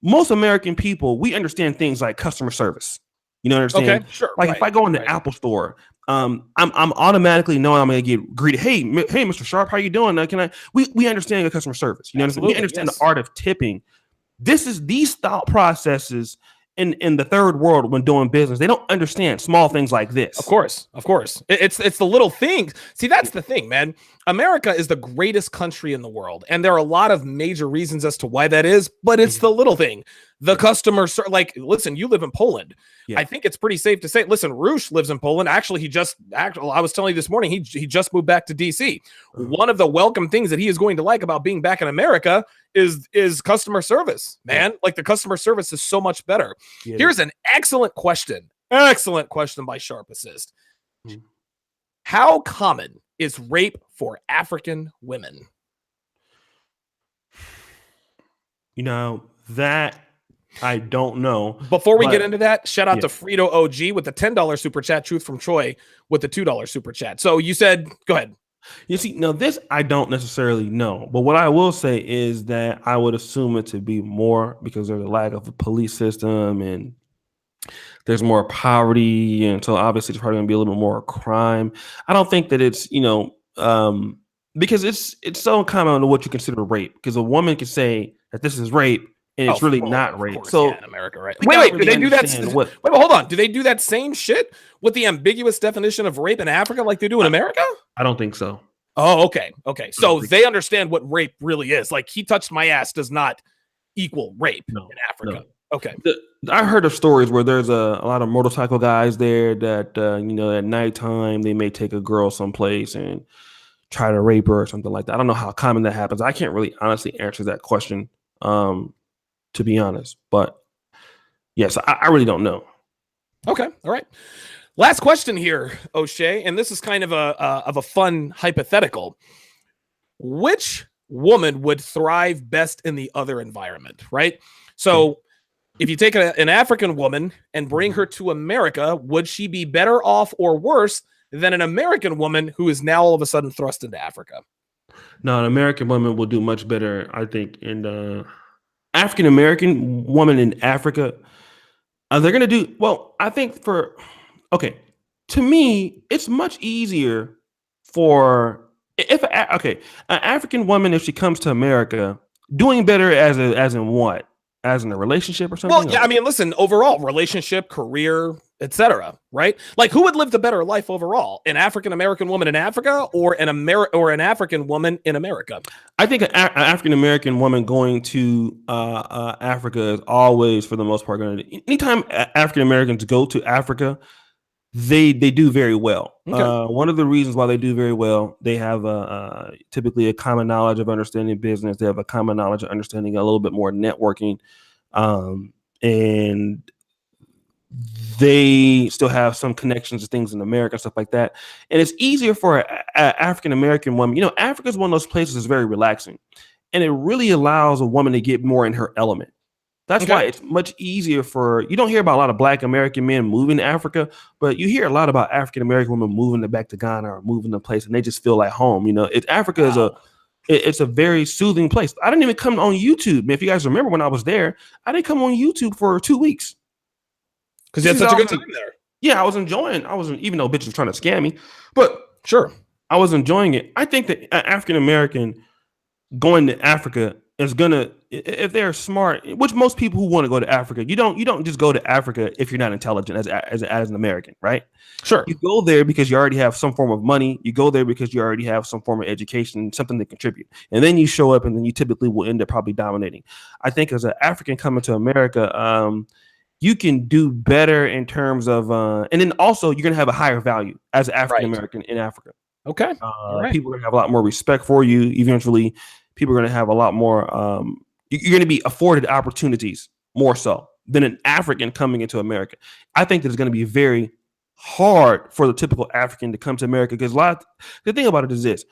most American people, we understand things like customer service. You know what I'm saying? Okay, sure. Like if I go in the Apple store, I'm automatically knowing I'm going to get greeted. Hey, Mr. Sharp, how you doing? We understand your customer service. You know what I'm saying? We understand the art of tipping. These thought processes in the third world when doing business, they don't understand small things like this. Of course. It's the little things. See, that's the thing, man. America is the greatest country in the world, and there are a lot of major reasons as to why that is, but it's the little thing. The customer, listen, you live in Poland. Yeah. I think it's pretty safe to say, listen, Roosh lives in Poland. Actually, I was telling you this morning, he just moved back to DC. One of the welcome things that he is going to like about being back in America is customer service, man. Like the customer service is so much better. Yeah. Here's an excellent question by Sharp Assist. How common is rape for African women? That I don't know. Before we get into that, shout out to Frito OG with the $10 super chat. Truth from Troy with the $2 super chat. So you said, go ahead. You see, now this I don't necessarily know, but what I will say is that I would assume it to be more because there's a lack of a police system and there's more poverty, and so obviously there's probably going to be a little bit more crime. I don't think that it's because it's so common to what you consider rape, because a woman can say that this is rape and it's really not rape. So in America, right? Wait, do they do that? Wait, hold on. Do they do that same shit with the ambiguous definition of rape in Africa like they do in America? I don't think so. Oh, okay. So they understand what rape really is. Like, he touched my ass does not equal rape in Africa. No. Okay. I heard of stories where there's a lot of motorcycle guys there that at nighttime they may take a girl someplace and try to rape her or something like that. I don't know how common that happens. I can't really honestly answer that question, to be honest. But yes, I really don't know. Okay. All right. Last question here, Oshay, and this is kind of a fun hypothetical. Which woman would thrive best in the other environment, right? So if you take an African woman and bring her to America, would she be better off or worse than an American woman who is now all of a sudden thrust into Africa? No, an American woman will do much better, I think, in African American woman in Africa. They're going to do well. I think to me, it's much easier for an African woman, if she comes to America, doing better as in what? As in a relationship or something? Well, yeah, I mean, listen, overall, relationship, career, etc. Right? Like, who would live the better life overall? An African American woman in Africa or an African woman in America? I think an African American woman going to Africa is always, for the most part, going to. Anytime African Americans go to Africa, they do very well. Okay. One of the reasons why they do very well, they have typically a common knowledge of understanding business. They have a common knowledge of understanding a little bit more networking, and they still have some connections to things in America and stuff like that. And it's easier for an African American woman. Africa is one of those places that's very relaxing, and it really allows a woman to get more in her element. That's why it's much easier you don't hear about a lot of Black American men moving to Africa, but you hear a lot about African American women moving back to Ghana or moving to place, and they just feel like home. Africa is it's a very soothing place. I didn't even come on YouTube. Man, if you guys remember when I was there, I didn't come on YouTube for 2 weeks. Because you had such a good time there. Yeah, I wasn't, even though bitches were trying to scam me, but sure, I was enjoying it. I think that African American going to Africa is gonna, if they're smart, which most people who want to go to Africa, you don't just go to Africa if you're not intelligent as an American, right? Sure. You go there because you already have some form of money. You go there because you already have some form of education, something to contribute, and then you show up, and then you typically will end up probably dominating. I think as an African coming to America, you can do better in terms of, and then also you're gonna have a higher value as an African American in Africa. Okay. People are gonna have a lot more respect for you. Eventually, people are gonna have a lot more. You're gonna be afforded opportunities more so than an African coming into America. I think that it's gonna be very hard for the typical African to come to America because the thing about it is this: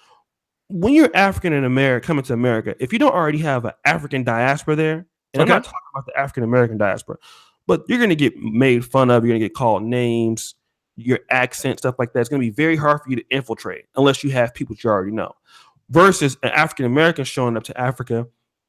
when you're African in America coming to America, if you don't already have an African diaspora there, and I'm not talking about the African American diaspora, but you're gonna get made fun of. You're gonna get called names. Your accent, stuff like that. It's going to be very hard for you to infiltrate unless you have people you already know. Versus an African American showing up to Africa,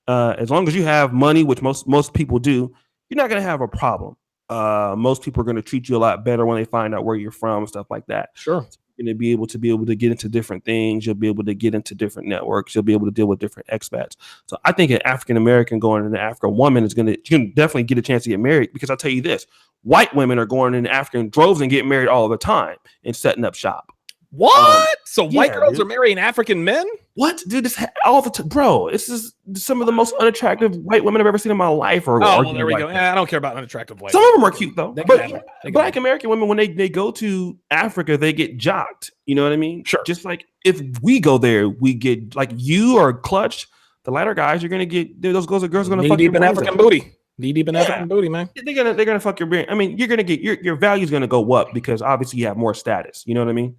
as long as you have money, which most people do, you're not going to have a problem. Most people are going to treat you a lot better when they find out where you're from and stuff like that. Sure. You're going to be able to get into different things. You'll be able to get into different networks. You'll be able to deal with different expats. So I think an African American going into Africa, woman you can definitely get a chance to get married because I'll tell you this. White women are going in African droves and getting married all the time and setting up shop. What? So white girls are marrying African men? What, dude? This all the time, bro. This is some of the most unattractive white women I've ever seen in my life. Well, there we go. I don't care about unattractive white. Some of them are cute though. But Black American women, when they go to Africa, they get jocked. You know what I mean? Sure. Just like if we go there, we get like you are clutched. The lighter guys, you're gonna get those girls are gonna fuck deep in African booty. Knee deep in African booty, man. They're gonna fuck your brain. I mean, you're gonna get your value's gonna go up because obviously you have more status. You know what I mean?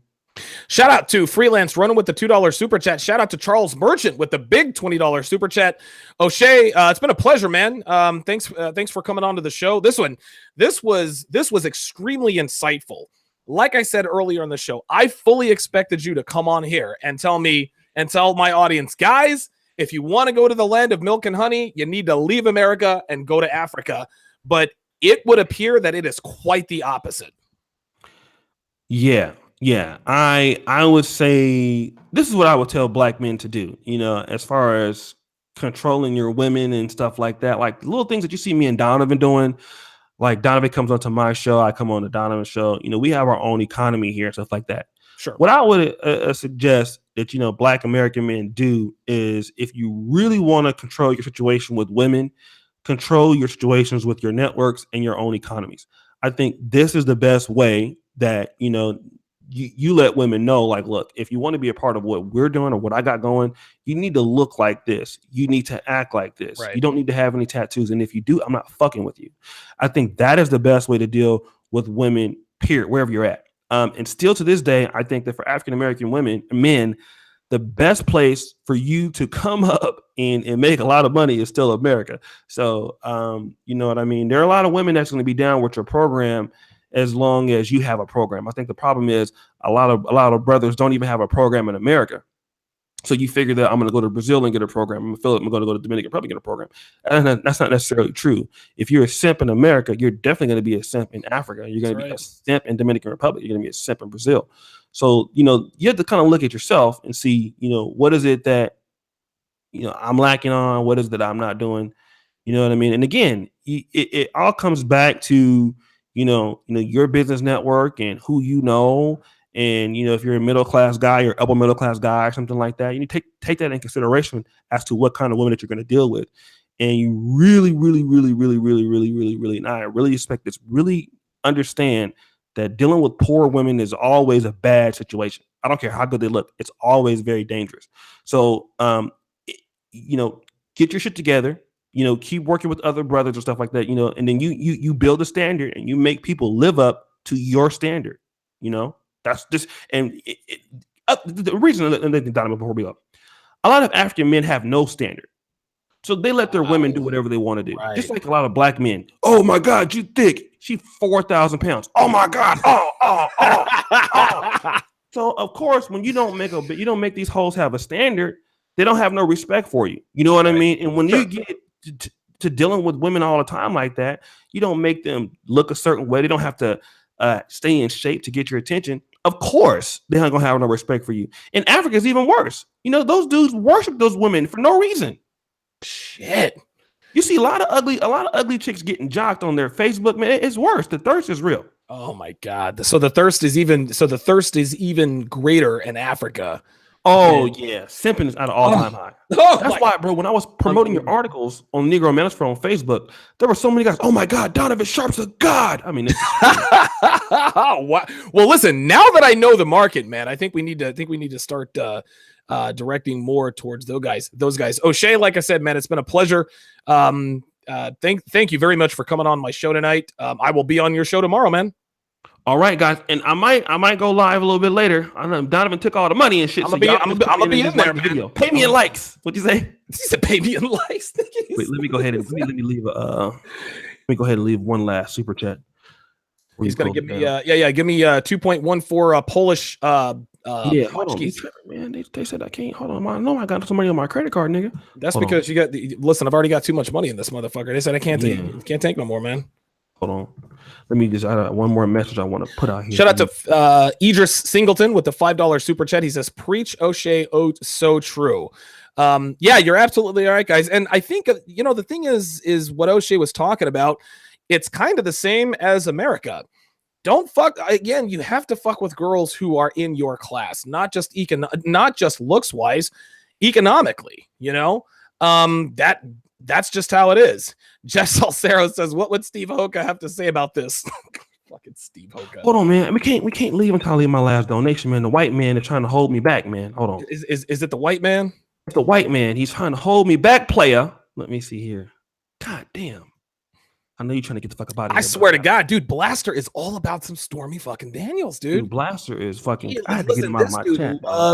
Shout out to Freelance running with the $2 super chat. Shout out to Charles Merchant with the big $20 super chat. O'Shea, it's been a pleasure, man. Thanks for coming on to the show. This was extremely insightful. Like I said earlier in the show, I fully expected you to come on here and tell my audience, guys, if you want to go to the land of milk and honey, you need to leave America and go to Africa. But it would appear that it is quite the opposite. Yeah. I would say this is what I would tell Black men to do, as far as controlling your women and stuff like that. Like the little things that you see me and Donovan doing. Like Donovan comes onto my show, I come on the Donovan show. We have our own economy here and stuff like that. Sure. What I would suggest that, Black American men do is if you really want to control your situation with women, control your situations with your networks and your own economies. I think this is the best way that, you let women know, like, look, if you want to be a part of what we're doing or what I got going, you need to look like this. You need to act like this. Right. You don't need to have any tattoos. And if you do, I'm not fucking with you. I think that is the best way to deal with women, period, wherever you're at. And still to this day, I think that for African-American men, the best place for you to come up and make a lot of money is still America. So, you know what I mean? There are a lot of women that's going to be down with your program as long as you have a program. I think the problem is a lot of brothers don't even have a program in America. So you figure that I'm going to go to Brazil and get a program. I'm going to go to Dominican Republic and get a program. And that's not necessarily true. If you're a simp in America, you're definitely going to be a simp in Africa. You're going to be a simp in Dominican Republic. You're going to be a simp in Brazil. So, you have to kind of look at yourself and see, what is it that, I'm lacking on? What is it that I'm not doing? You know what I mean? And again, it all comes back to, your business network and who you know. And, if you're a middle-class guy or upper middle-class guy or something like that, you take that in consideration as to what kind of women that you're going to deal with. And you really, really, really, really, really, really, really, really, and I really expect this, really understand that dealing with poor women is always a bad situation. I don't care how good they look. It's always very dangerous. So, get your shit together. Keep working with other brothers and stuff like that, and then you build a standard and you make people live up to your standard. That's just, and the reason, before we go, a lot of African men have no standard. So they let their women do whatever they want to do. Right. Just like a lot of Black men. Oh my God, you thick. She 4,000 pounds. Oh my God. Oh. So of course, when you don't make these hoes have a standard, they don't have no respect for you. You know what I mean? And when you get to dealing with women all the time like that, you don't make them look a certain way. They don't have to stay in shape to get your attention. Of course, they're not gonna have no respect for you. In Africa, it's even worse. Those dudes worship those women for no reason. Shit. You see a lot of ugly chicks getting jocked on their Facebook, man. It's worse. The thirst is real. Oh my God. So the thirst is even greater in Africa. Oh yeah, simping is at an all-time high. Oh That's why, bro. When I was promoting your articles on Negro Manosphere on Facebook, there were so many guys. Oh my God, Donovan Sharp's a god. I mean, well, listen. Now that I know the market, man, I think we need to start directing more towards those guys. O'Shea, like I said, man, it's been a pleasure. Thank you very much for coming on my show tonight. I will be on your show tomorrow, man. All right, guys, and I might go live a little bit later. I know Donovan took all the money and shit. I'm gonna be in there, video. Pay me in likes. What'd you say? He said, "Pay me in likes." Wait, let me go ahead and let me leave one last super chat. He's gonna give me give me 2.14 Polish hold on, man. They said I can't. Hold on, I know I got somebody on my credit card, nigga. That's because you got listen. I've already got too much money in this motherfucker. They said I can't take no more, man. Hold on. Let me just add one more message I want to put out here. Shout out to Idris Singleton with the $5 super chat. He says, "Preach, O'Shea, so true." Yeah, you're absolutely right, guys. And I think the thing is what O'Shea was talking about. It's kind of the same as America. Don't fuck again. You have to fuck with girls who are in your class, not just looks wise, economically. That's just how it is. Jess Salcero says, "What would Steve Hoka have to say about this?" Fucking Steve Hoka. Hold on, man. We can't leave until I leave my last donation, man. The white man is trying to hold me back, man. Hold on. Is it the white man? It's the white man. He's trying to hold me back, player. Let me see here. God damn. I know you're trying to get the fuck about it. I swear to God, dude, Blaster is all about some Stormy fucking Daniels, dude. Blaster is fucking. I had to get him out of my chat. I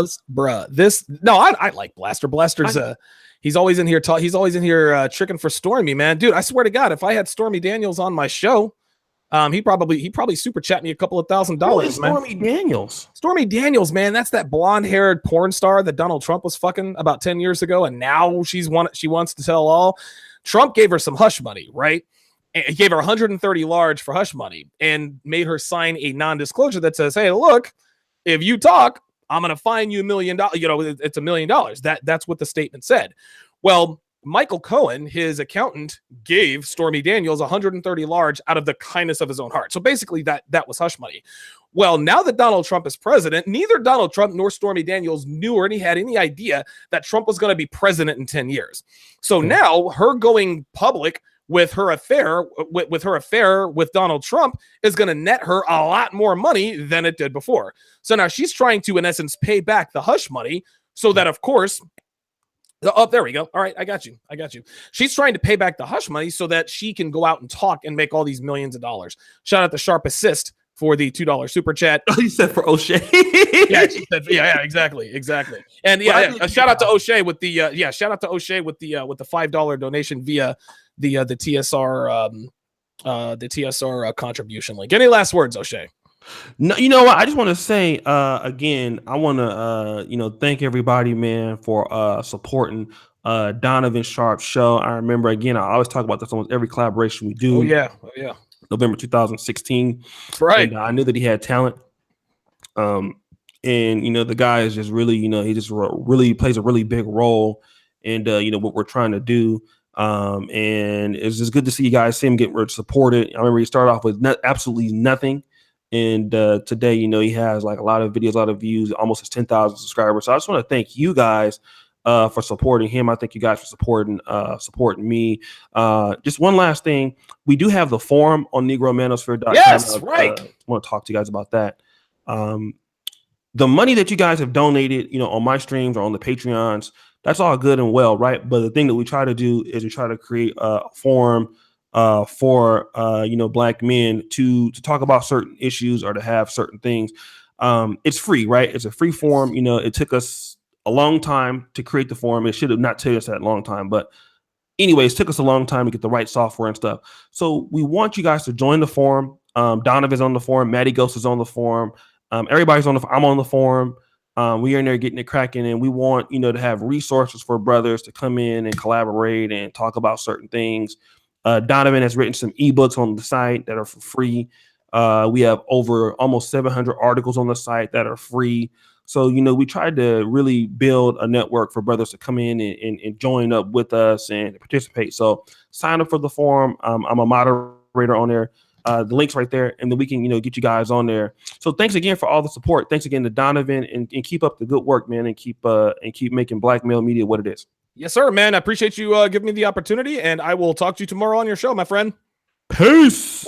like Blaster. Blaster's he's always in here. He's always in here tricking for Stormy, man, dude. I swear to God, if I had Stormy Daniels on my show, he probably super chat me a couple of $1,000s, man. Stormy Daniels, man, that's that blonde haired porn star that Donald Trump was fucking about 10 years ago, and now she wants to tell all. Trump gave her some hush money, right? He gave her 130 large for hush money and made her sign a non-disclosure that says, "Hey, look, if you talk, I'm going to fine you $1 million. It's $1 million." That's what the statement said. Well, Michael Cohen, his accountant, gave Stormy Daniels 130 large out of the kindness of his own heart. So basically that was hush money. Well, now that Donald Trump is president, neither Donald Trump nor Stormy Daniels knew or had any idea that Trump was going to be president in 10 years. So now her going public with her affair with Donald Trump is going to net her a lot more money than it did before. So now she's trying to, in essence, pay back the hush money so that, of course, there we go. All right, I got you. She's trying to pay back the hush money so that she can go out and talk and make all these millions of dollars. Shout out to Sharp Assist for the $2 super chat. Oh, you said for O'Shea. yeah, exactly. And shout out to O'Shea with the $5 donation via the TSR contribution link. Any last words, O'Shea? No, you know what? I just want to say again, I want to thank everybody, man, for supporting Donovan Sharp's show. I remember again, I always talk about this almost every collaboration we do. Oh yeah. November 2016. That's right. And I knew that he had talent. And the guy is just really, he just really plays a really big role in what we're trying to do. And it's just good to see you guys see him get supported. I remember he started off with absolutely nothing. And today, he has like a lot of videos, a lot of views, almost his 10,000 subscribers. So I just want to thank you guys for supporting him. I thank you guys for supporting me. Just one last thing. We do have the forum on NegroManosphere.com. Yes, right. I want to talk to you guys about that. The money that you guys have donated, on my streams or on the Patreons, that's all good and well, right? But the thing that we try to do is we try to create a forum for Black men to talk about certain issues or to have certain things. It's free, right? It's a free forum. It took us a long time to create the forum. It should have not taken us that long time, but anyways, it took us a long time to get the right software and stuff. So we want you guys to join the forum. Donovan's on the forum. Maddie Ghost is on the forum. Everybody's on I'm on the forum. We are in there getting it cracking, and we want to have resources for brothers to come in and collaborate and talk about certain things. Donovan has written some ebooks on the site that are for free. We have over almost 700 articles on the site that are free. So, we tried to really build a network for brothers to come in and join up with us and participate. So sign up for the forum. I'm a moderator on there. The link's right there, and then we can, get you guys on there. So thanks again for all the support. Thanks again to Donovan, and keep up the good work, man, and keep making black male media what it is. Yes, sir, man. I appreciate you giving me the opportunity, and I will talk to you tomorrow on your show, my friend. Peace.